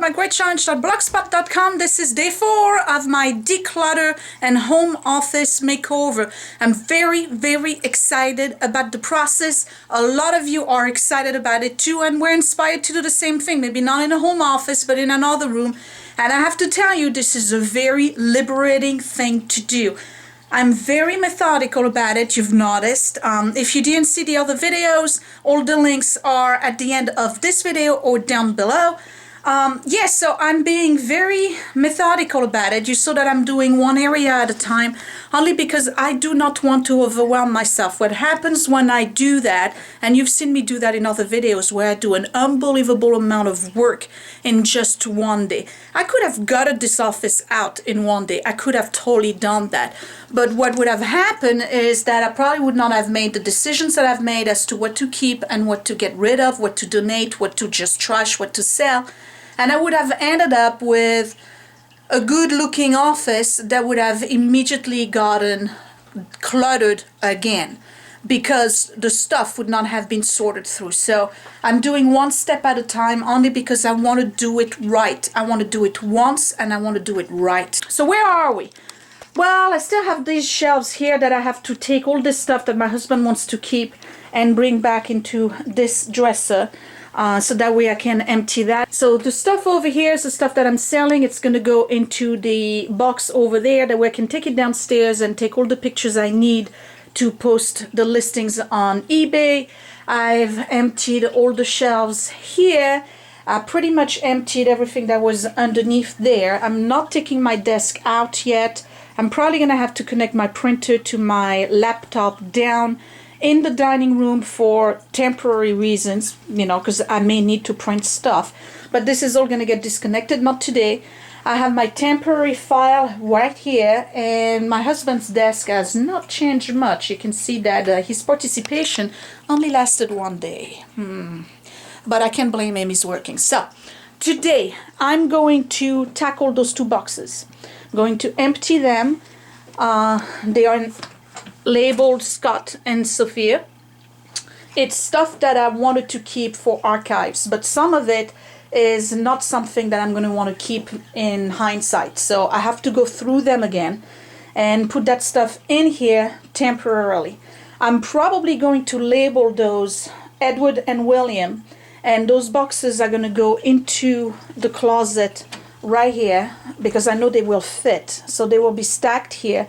mygreatchallenge.blogspot.com. This is day 4 of my declutter and home office makeover. I'm very excited about the process. A lot of you are excited about it too, and we're inspired to do the same thing. Maybe not in a home office, but in another room. And I have to tell you, this is a very liberating thing to do. I'm very methodical about it, you've noticed. If you didn't see the other videos, all the links are at the end of this video or down below. Yes, so I'm being very methodical about it. You saw that I'm doing one area at a time, only because I do not want to overwhelm myself. What happens when I do that, and you've seen me do that in other videos where I do an unbelievable amount of work in just one day. I could have gutted this office out in one day. I could have totally done that. But what would have happened is that I probably would not have made the decisions that I've made as to what to keep and what to get rid of, what to donate, what to just trash, what to sell. And I would have ended up with a good looking office that would have immediately gotten cluttered again because the stuff would not have been sorted through. So I'm doing one step at a time only because I want to do it right. I want to do it once and I want to do it right. So where are we? Well, I still have these shelves here that I have to take all this stuff that my husband wants to keep and bring back into this dresser. So that way I can empty that. So the stuff over here is the stuff that I'm selling. It's going to go into the box over there. That way I can take it downstairs and take all the pictures I need to post the listings on eBay. I've emptied all the shelves here. I pretty much emptied everything that was underneath there. I'm not taking my desk out yet. I'm probably going to have to connect my printer to my laptop down in the dining room for temporary reasons, you know, because I may need to print stuff. But this is all going to get disconnected, not today. I have my temporary file right here, and my husband's desk has not changed much. You can see that his participation only lasted one day. But I can't blame him, he's working. So today I'm going to tackle those two boxes. I'm going to empty them. They are labeled Scott and Sophia. It's stuff that I wanted to keep for archives, but some of it is not something that I'm going to want to keep in hindsight. So I have to go through them again and put that stuff in here temporarily. I'm probably going to label those Edward and William, and those boxes are going to go into the closet right here because I know they will fit. So they will be stacked here.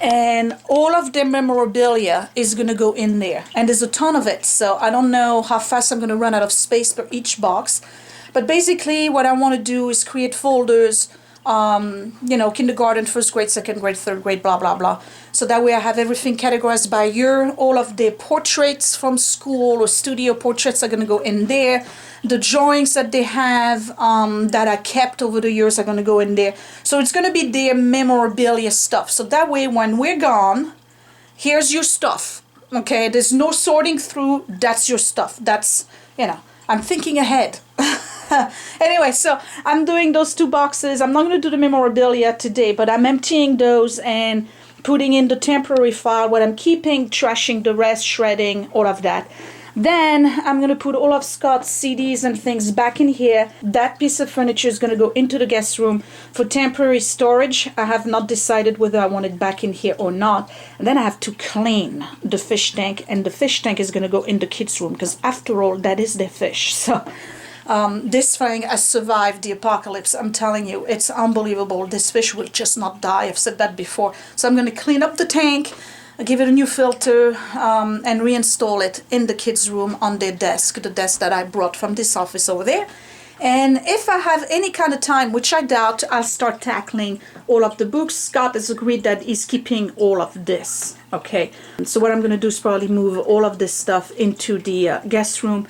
And all of the memorabilia is going to go in there. And there's a ton of it, so I don't know how fast I'm going to run out of space for each box. But basically what I want to do is create folders, you know, kindergarten, first grade, second grade, third grade, blah, blah, blah. So that way I have everything categorized by year. All of the portraits from school or studio portraits are going to go in there. The drawings that they have that I kept over the years are going to go in there. So it's going to be their memorabilia stuff. So that way when we're gone, here's your stuff. Okay, there's no sorting through. That's your stuff. That's, you know, I'm thinking ahead. Anyway, so I'm doing those two boxes. I'm not going to do the memorabilia today, but I'm emptying those and putting in the temporary file, what I'm keeping, trashing the rest, shredding, all of that. Then I'm going to put all of Scott's CDs and things back in here. That piece of furniture is going to go into the guest room for temporary storage. I have not decided whether I want it back in here or not. And then I have to clean the fish tank, and the fish tank is going to go in the kids' room because after all, that is their fish. So this thing has survived the apocalypse. I'm telling you, it's unbelievable. This fish will just not die. I've said that before. So I'm going to clean up the tank, give it a new filter, and reinstall it in the kids' room on their desk, the desk that I brought from this office over there. And if I have any kind of time, which I doubt, I'll start tackling all of the books. Scott has agreed that he's keeping all of this. Okay, so what I'm going to do is probably move all of this stuff into the guest room,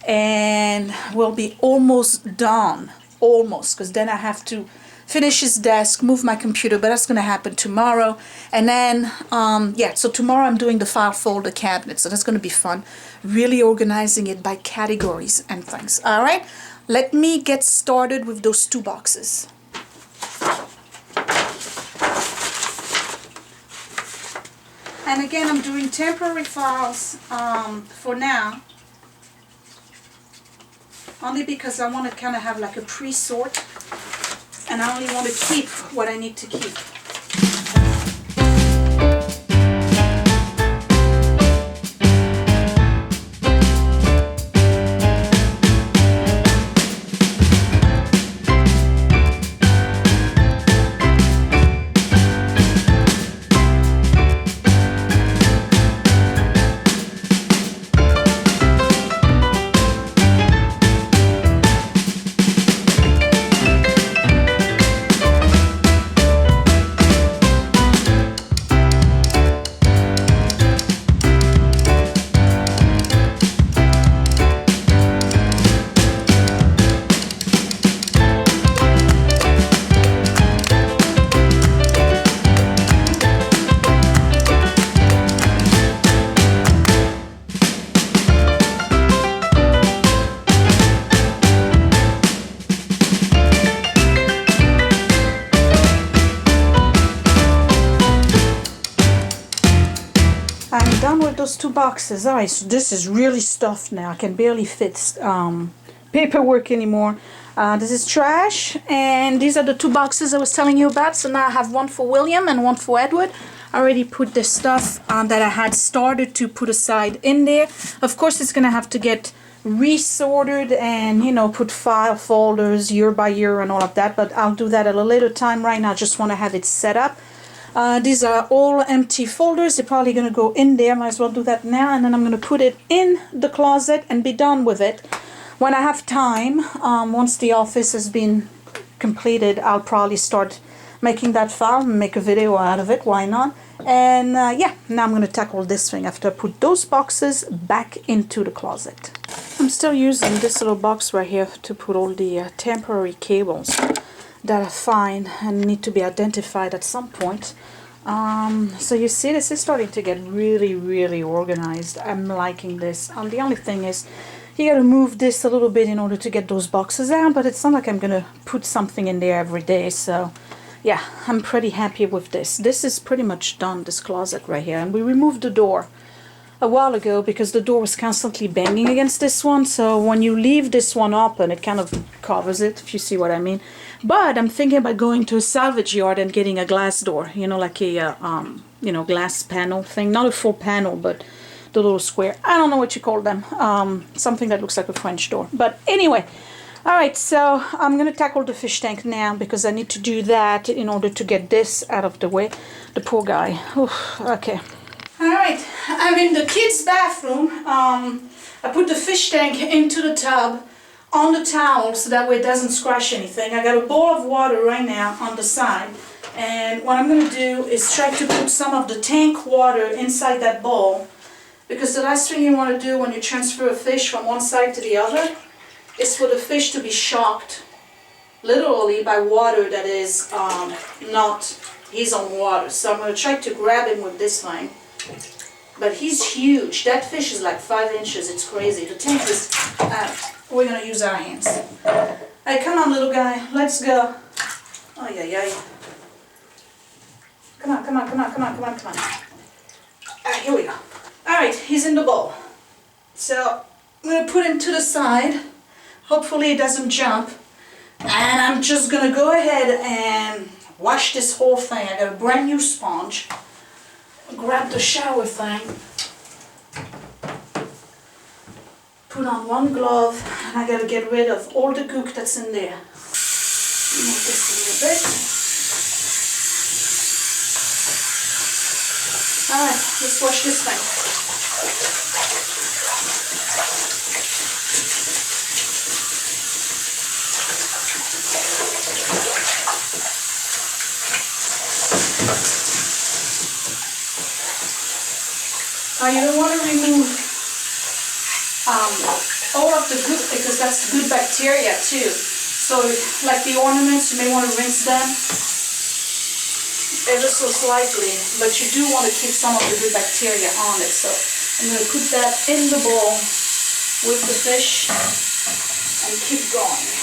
and we'll be almost done. Almost, because then I have to finish his desk, move my computer, but that's going to happen tomorrow. And then, yeah, so tomorrow I'm doing the file folder cabinet, so that's going to be fun. Really organizing it by categories and things. All right, let me get started with those two boxes. And again, I'm doing temporary files for now. only because I want to kind of have like a pre-sort. and I only want to keep what I need to keep. I'm done with those 2 boxes. Alright, so this is really stuffed now. I can barely fit paperwork anymore. This is trash, and these are the 2 boxes I was telling you about. So now I have one for William and one for Edward. I already put the stuff that I had started to put aside in there. Of course, it's gonna have to get resorted and, you know, put file folders year by year and all of that, but I'll do that at a later time. Right now I just want to have it set up. These are all empty folders. They're probably going to go in there. Might as well do that now, and then I'm going to put it in the closet and be done with it. When I have time, once the office has been completed, I'll probably start making that file and make a video out of it. Why not? And yeah, now I'm going to tackle this thing after I put those boxes back into the closet. I'm still using this little box right here to put all the temporary cables that I find and need to be identified at some point. So you see, this is starting to get really organized. I'm liking this. The only thing is, you gotta move this a little bit in order to get those boxes out, but it's not like I'm gonna put something in there every day. So yeah, I'm pretty happy with this. This is pretty much done, this closet right here. And we removed the door a while ago because the door was constantly banging against this one. So when you leave this one open, it kind of covers it, if you see what I mean. But I'm thinking about going to a salvage yard and getting a glass door, you know, like a you know, glass panel thing, not a full panel, but the little square. I don't know what you call them. Something that looks like a French door. But anyway, all right, so I'm going to tackle the fish tank now because I need to do that in order to get this out of the way. The poor guy. Oof, okay. All right, I'm in the kids' bathroom. I put the fish tank into the tub on the towel so that way it doesn't squash anything. I got a bowl of water right now on the side. And what I'm going to do is try to put some of the tank water inside that bowl. Because the last thing you want to do when you transfer a fish from one side to the other is for the fish to be shocked, literally, by water that is not his own water. So I'm going to try to grab him with this thing. But he's huge. That fish is like 5 inches. It's crazy. The tank is out. We're going to use our hands. Hey, come on, little guy. Let's go. Oh, yeah. Come on. Here we go. Alright, he's in the bowl. So, I'm going to put him to the side. Hopefully he doesn't jump. And I'm just going to go ahead and wash this whole thing. I got a brand new sponge. Grab the shower thing. Put on one glove. And I got to get rid of all the gook that's in there. Move this a little bit. Alright, let's wash this thing. You don't want to remove all of the gook because that's good bacteria too. So like the ornaments, you may want to rinse them ever so slightly, but you do want to keep some of the good bacteria on it. So I'm going to put that in the bowl with the fish and keep going.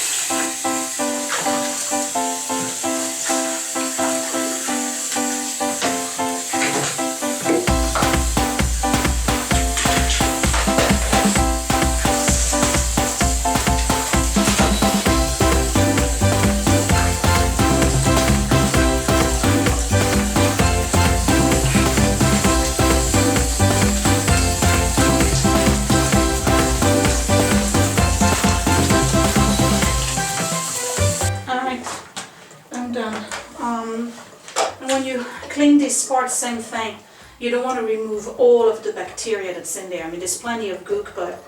And when you clean this part, same thing. You don't want to remove all of the bacteria that's in there. I mean, there's plenty of gook, but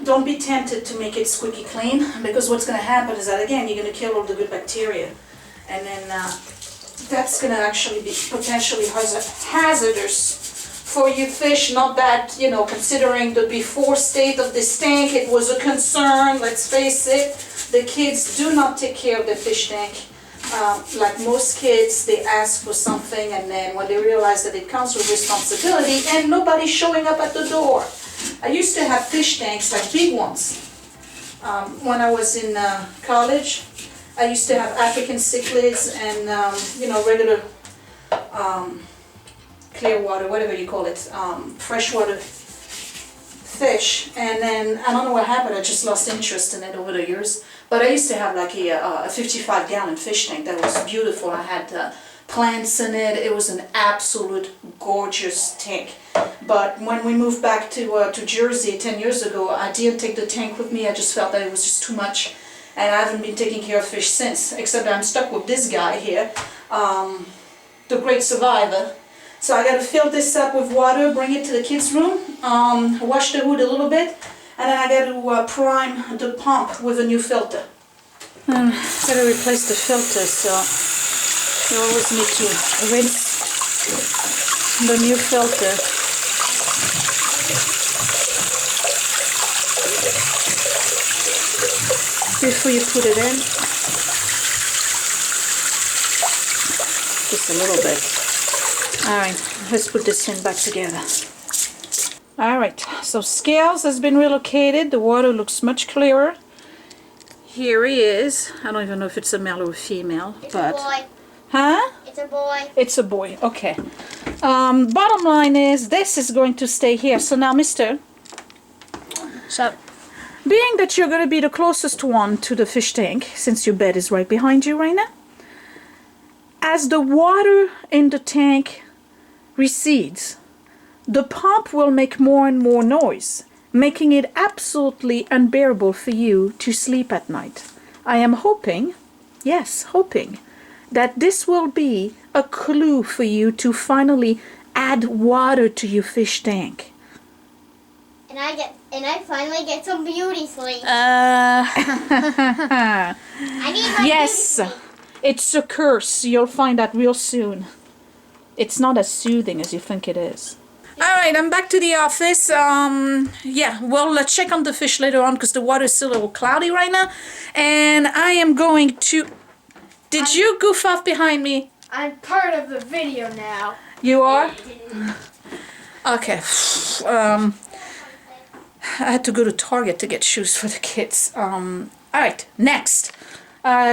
don't be tempted to make it squeaky clean, because what's going to happen is that, again, you're going to kill all the good bacteria. And then that's going to actually be potentially hazardous for your fish. Not that, you know, considering the before state of this tank, it was a concern, let's face it. The kids do not take care of the fish tank. Like most kids, they ask for something, and then when they realize that it comes with responsibility and nobody's showing up at the door. I used to have fish tanks, like big ones. When I was in college, I used to have African cichlids and, you know, regular clear water, whatever you call it, freshwater fish. And then, I don't know what happened, I just lost interest in it over the years. But I used to have like a 55-gallon fish tank that was beautiful. I had plants in it. It was an absolute gorgeous tank. But when we moved back to Jersey 10 years ago, I didn't take the tank with me. I just felt that it was just too much. And I haven't been taking care of fish since, except I'm stuck with this guy here, the great survivor. So I got to fill this up with water, bring it to the kids' room, wash the hood a little bit, and then I got to prime the pump with a new filter. I got to replace the filter, so you always need to rinse the new filter. Before you put it in, just a little bit. Alright, let's put this in back together. Alright, so Scales has been relocated. The water looks much clearer. Here he is. I don't even know if it's a male or a female. It's a boy. Huh? It's a boy. It's a boy, okay. Bottom line is, this is going to stay here. So now, mister, so being that you're going to be the closest one to the fish tank, since your bed is right behind you right now, as the water in the tank recedes, the pump will make more and more noise, making it absolutely unbearable for you to sleep at night. I am hoping, yes, hoping, that this will be a clue for you to finally add water to your fish tank. And I finally get some beauty sleep. I need my yes, beauty sleep. it's a curse. You'll find that real soon. It's not as soothing as you think it is. Alright, I'm back to the office. Yeah, we'll check on the fish later on because the water is still a little cloudy right now. And I am going to... Did you goof off behind me? I'm part of the video now. You are? Okay. I had to go to Target to get shoes for the kids. Alright, next.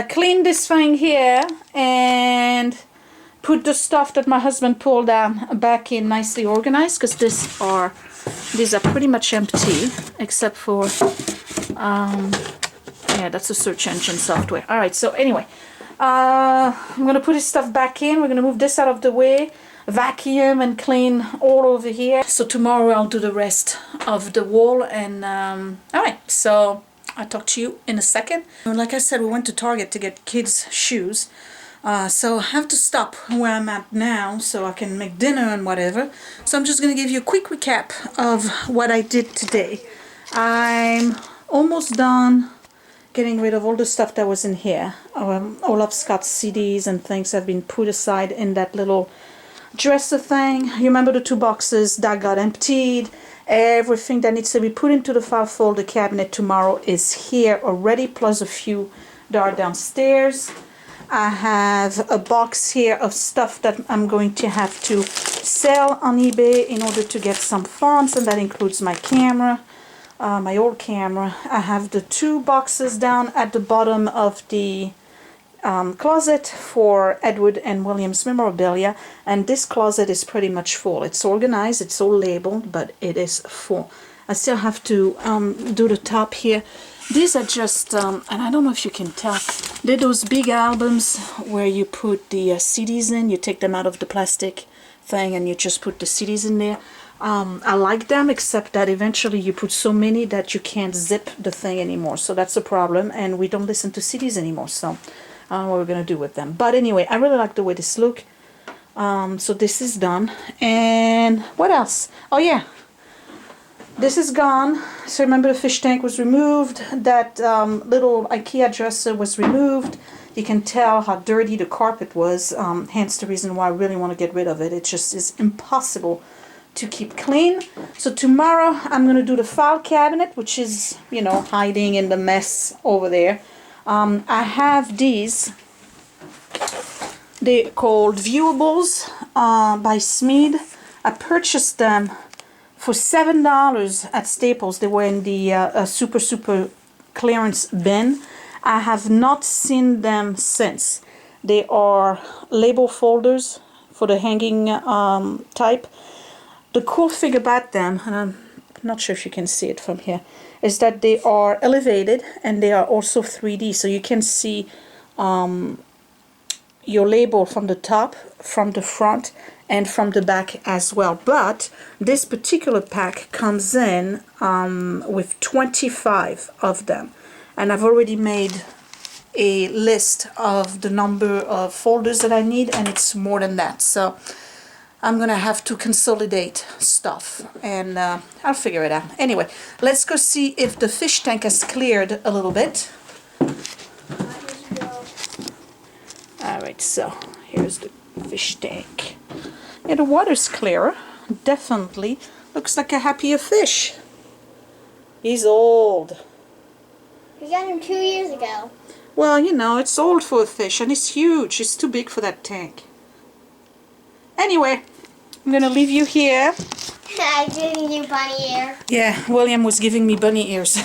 Clean this thing here and put the stuff that my husband pulled down back in nicely organized, because these are pretty much empty except for yeah, that's a search engine software. Alright, so anyway, I'm gonna put his stuff back in. We're gonna move this out of the way, vacuum and clean all over here. So tomorrow I'll do the rest of the wall. And alright, so I'll talk to you in a second. Like I said, we went to Target to get kids shoes. So I have to stop where I'm at now so I can make dinner and whatever. So I'm just going to give you a quick recap of what I did today. I'm almost done getting rid of all the stuff that was in here. All of Scott's CDs and things have been put aside in that little dresser thing. You remember the 2 boxes that got emptied. Everything that needs to be put into the file folder cabinet tomorrow is here already, plus a few that are downstairs. I have a box here of stuff that I'm going to have to sell on eBay in order to get some funds, and that includes my camera, my old camera. I have the 2 boxes down at the bottom of the closet for Edward and William's memorabilia, and this closet is pretty much full. It's organized, it's all labeled, but it is full. I still have to do the top here. These are just, and I don't know if you can tell, they're those big albums where you put the CDs in. You take them out of the plastic thing and you just put the CDs in there. I like them, except that eventually you put so many that you can't zip the thing anymore. So that's a problem, and we don't listen to CDs anymore. So what we're gonna do with them. But anyway, I really like the way this look. So this is done. And what else? Oh yeah, this is gone. So remember the fish tank was removed. That little IKEA dresser was removed. You can tell how dirty the carpet was, hence the reason why I really want to get rid of it. It just is impossible to keep clean. So tomorrow I'm going to do the file cabinet, which is, you know, hiding in the mess over there. I have these. They're called Viewables by Smeed. I purchased them for $7 at Staples. They were in the super clearance bin. I have not seen them since. They are label folders for the hanging type. The cool thing about them, and I'm not sure if you can see it from here, is that they are elevated and they are also 3D. So you can see your label from the top, from the front, and from the back as well. But this particular pack comes in with 25 of them. And I've already made a list of the number of folders that I need, and it's more than that. So I'm gonna have to consolidate stuff, and I'll figure it out. Anyway, let's go see if the fish tank has cleared a little bit. Alright, so here's the fish tank. Yeah, the water's clearer. Definitely looks like a happier fish. He's old. We got him 2 years ago. Well, you know, it's old for a fish, and it's huge. It's too big for that tank. Anyway, I'm going to leave you here. I'm giving you bunny ear. Yeah, William was giving me bunny ears.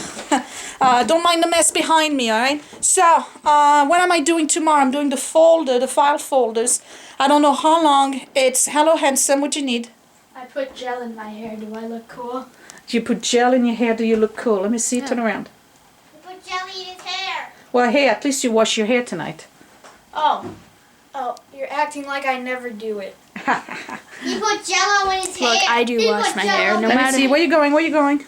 Don't mind the mess behind me, alright? So, what am I doing tomorrow? I'm doing the folder, the file folders. I don't know how long. It's, hello handsome, what do you need? I put gel in my hair. Do I look cool? You put gel in your hair, do you look cool? Let me see, turn around. I put jelly in his hair. Well, hey, at least you wash your hair tonight. Oh, you're acting like I never do it. You put Jello in his hair. Look, I do wash my hair. No Let me matter. see, where you going? Where you going?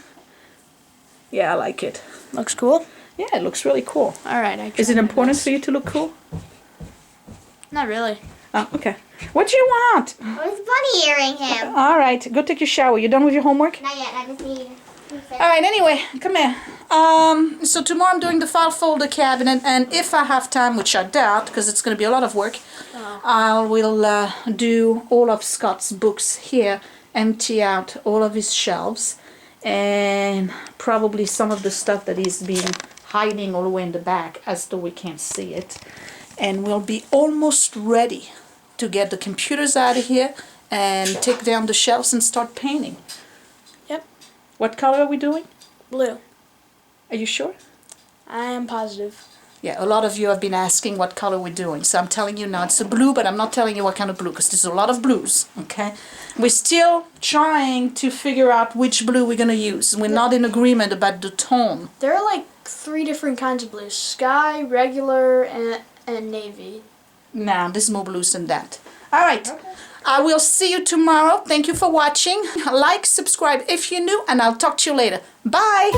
Yeah, I like it. Looks cool. Yeah, it looks really cool. All right. Is it important for you to look cool? Not really. Oh, okay. What do you want? I was bunny earring him. All right, go take your shower. You done with your homework? Not yet. I just need. All right, anyway, come here. So tomorrow I'm doing the file folder cabinet, and if I have time, which I doubt, because it's going to be a lot of work, I will do all of Scott's books here, empty out all of his shelves, and probably some of the stuff that he's been hiding all the way in the back, as though we can't see it. And we'll be almost ready to get the computers out of here and take down the shelves and start painting. Yep. What color are we doing? Blue. Are you sure? I am positive. Yeah, a lot of you have been asking what color we're doing. So I'm telling you now it's a blue, but I'm not telling you what kind of blue, because there's a lot of blues, okay? We're still trying to figure out which blue we're going to use. We're not in agreement about the tone. There are like 3 different kinds of blues. Sky, regular, and navy. Now, there's more blues than that. All right. Okay. I will see you tomorrow. Thank you for watching. Like, subscribe if you're new, and I'll talk to you later. Bye!